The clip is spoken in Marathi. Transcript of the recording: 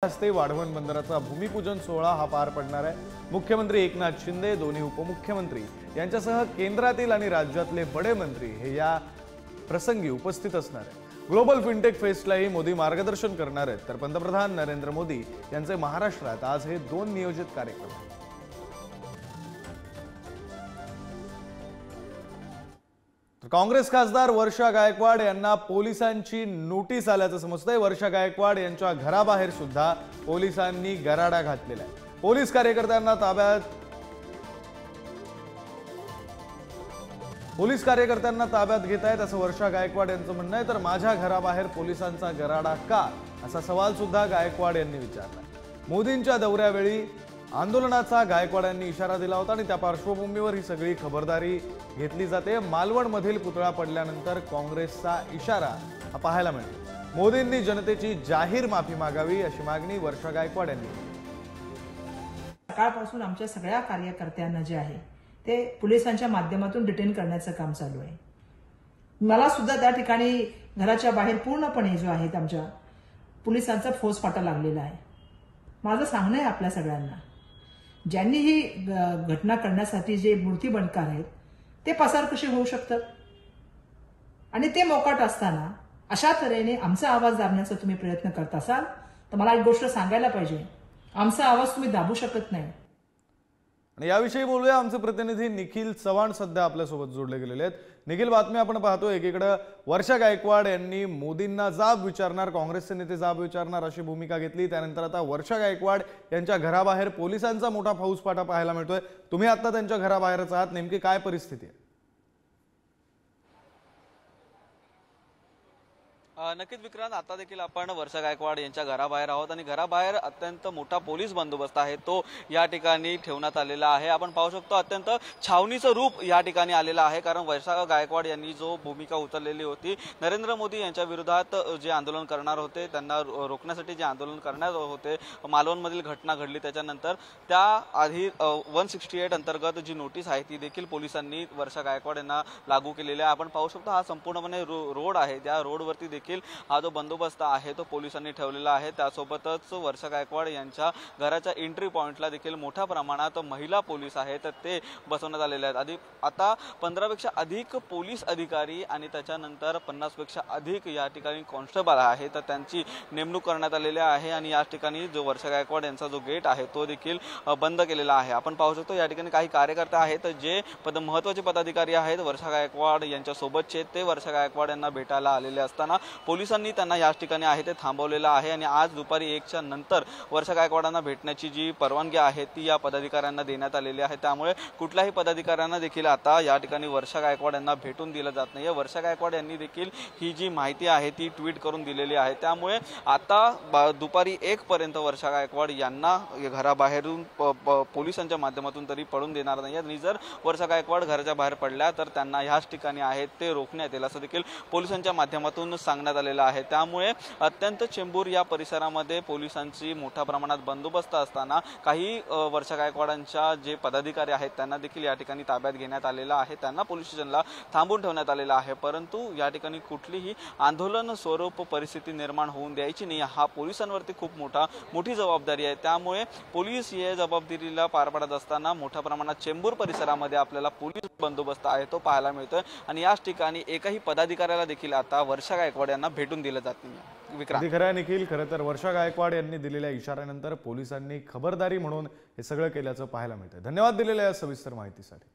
हस्ते वाढवण बंदराचा भूमिपूजन सोहळा हा पार पडणार आहे। मुख्यमंत्री एकनाथ शिंदे, दोन्ही उपमुख्यमंत्री यांच्यासह केंद्रातील आणि राज्यातले बडे मंत्री हे या प्रसंगी उपस्थित असणार आहेत। ग्लोबल फिनटेक फेस्टलाही मोदी मार्गदर्शन करणार आहेत। तर पंतप्रधान नरेंद्र मोदी यांचे महाराष्ट्रात आज हे दोन नियोजित कार्यक्रम आहेत। काँग्रेस खासदार वर्षा गायकवाड यांना पोलिसांची नोटीस आल्याचं समजतंय। वर्षा गायकवाड यांच्या घराबाहेर सुद्धा पोलिसांनी गराडा घातलेला आहे। पोलीस कार्यकर्त्यांना ताब्यात घेत आहेत असं वर्षा गायकवाड यांचं म्हणणं आहे। तर माझ्या घराबाहेर पोलिसांचा गराडा का, असा सवाल सुद्धा गायकवाड यांनी विचारला। मोदींच्या दौऱ्यावेळी आंदोलनाचा गायकवाडांनी इशारा दिला होता आणि त्या पार्श्वभूमीवर ही सगळी खबरदारी घेतली जाते। मालवणमधील पुतळा पडल्यानंतर काँग्रेसचा इशारा हा पाहायला मिळतो। मोदींनी जनतेची जाहीर माफी मागावी अशी मागणी वर्षा गायकवाड यांनी केली। सकाळपासून आमच्या सगळ्या कार्यकर्त्यांना जे आहे ते पोलिसांच्या माध्यमातून डिटेन करण्याचं काम चालू आहे। मला सुद्धा त्या ठिकाणी घराच्या बाहेर पूर्णपणे जो आहे आमच्या पोलिसांचा फौजफाटा लागलेला आहे। माझं सांगणं आहे आपल्या सगळ्यांना, ज्यांनी ही घटना करण्यासाठी जे मूर्तीबंडकार आहेत ते पसार कसे होऊ शकतात आणि ते मोकाट असताना अशा तऱ्हेने आमचा आवाज दाबण्याचा तुम्ही प्रयत्न करत असाल तर मला एक गोष्ट सांगायला पाहिजे, आमचा आवाज तुम्ही दाबू शकत नाही। आणि याविषयी बोलूया, आमचे प्रतिनिधी निखिल चव्हाण सध्या आपल्यासोबत जोडले गेलेले आहेत। निखिल, बातमी आपण पाहतो एकीकडे वर्षा गायकवाड यांनी मोदींना जाब विचारणार, काँग्रेसचे नेते जाब विचारणार अशी भूमिका घेतली। त्यानंतर आता वर्षा गायकवाड यांच्या घराबाहेर पोलिसांचा मोठा फौजफाटा पाहायला मिळतोय। तुम्ही आता त्यांच्या घराबाहेरच आहात, नेमकी काय परिस्थिती आहे? नक्कीच विक्रांत, आता देखील आपण वर्षा गायकवाड यांच्या घराबाहेर आहोत आणि घराबाहेर अत्यंत मोठा पोलीस बंदोबस्त आहे तो या ठिकाणी ठेवण्यात आलेला आहे। आपण पाहू शकतो अत्यंत छावणीचं रूप या ठिकाणी आलेलं आहे, कारण वर्षा गायकवाड यांनी जो भूमिका उचललेली होती नरेंद्र मोदी यांच्या विरोधात जे आंदोलन करणार होते, त्यांना रोखण्यासाठी जे आंदोलन करणार होते, मालवणमधील घटना घडली त्याच्यानंतर त्या आधी 168 अंतर्गत जी नोटीस आहे ती देखील पोलिसांनी वर्षा गायकवाड यांना लागू केलेली आहे। आपण पाहू शकतो हा संपूर्णपणे रोड आहे, त्या रोडवरती देखील हा जो बंदोबस्त आहे तो पोलिसांनी ठेवलेला आहे। त्यासोबतच वर्षा गायकवाड यांच्या घराच्या एंट्री पॉइंटला देखील मोठ्या प्रमाणात महिला पोलीस आहेत ते बसवण्यात आलेले आहेत। आता 15 पेक्षा अधिक पोलीस अधिकारी आणि त्याच्यानंतर 50 पेक्षा अधिक या ठिकाणी कॉन्स्टेबल आहे तर त्यांची नेमणूक करण्यात आलेली आहे आणि या ठिकाणी जो वर्षा गायकवाड यांचा जो गेट आहे तो देखील बंद केलेला आहे। आपण पाहू शकतो या ठिकाणी काही कार्यकर्ते आहेत जे महत्त्वाचे पदाधिकारी आहेत वर्षा गायकवाड यांच्या सोबतचे, ते वर्षा गायकवाड यांना भेटायला आलेले असताना पोलिसांनी त्यांना याच ठिकाणी आहे ते थांबवलेलं आहे आणि आज दुपारी 1च्या नंतर वर्षा गायकवाडांना भेटण्याची जी परवानगी आहे ती या पदाधिकाऱ्यांना देण्यात आलेली आहे। त्यामुळे कुठल्याही पदाधिकाऱ्यांना देखील आता या ठिकाणी वर्षा गायकवाड यांना भेटून दिलं जात नाही। वर्षा गायकवाड यांनी देखील ही जी माहिती आहे ती ट्विट करून दिलेली आहे। त्यामुळे आता दुपारी 1 पर्यंत वर्षा गायकवाड यांना घराबाहेरून पोलिसांच्या माध्यमातून तरी पडून देणार नाही आणि जर वर्षा गायकवाड घराच्या बाहेर पडल्या तर त्यांना ह्याच ठिकाणी आहेत ते रोखण्यात येईल असं देखील पोलिसांच्या माध्यमातून सांगण्यात आलेला आहे। त्यामुळे अत्यंत चेंबूर या परिसरामध्ये पोलिसांची मोठ्या प्रमाणात बंदोबस्त असताना काही वर्षा गायकवाडांच्या जे पदाधिकारी आहेत त्यांना देखील या ठिकाणी ताब्यात घेण्यात आलेला आहे, त्यांना पोलीस स्टेशनला थांबून ठेवण्यात आलेला आहे। परंतु या ठिकाणी कुठलीही आंदोलन स्वरूप परिस्थिती निर्माण होऊन द्यायची नाही, हा पोलिसांवरती खूप मोठी जबाबदारी आहे। त्यामुळे पोलीस या जबाबदारीला पार पाडत असताना मोठ्या प्रमाणात चेंबूर परिसरामध्ये आपल्याला पोलीस बंदोबस्त आहे तो पाहायला मिळतोय आणि याच ठिकाणी एकही पदाधिकाऱ्याला देखील आता वर्षा गायकवाड यांना भेटून दिलं जात नाही। विक्रांत, खरं आहे निखिल, खरं तर वर्षा गायकवाड यांनी दिलेल्या इशाऱ्यानंतर पोलिसांनी खबरदारी म्हणून हे सगळं केल्याचं पाहायला मिळतंय। धन्यवाद दिलेल्या या सविस्तर माहितीसाठी।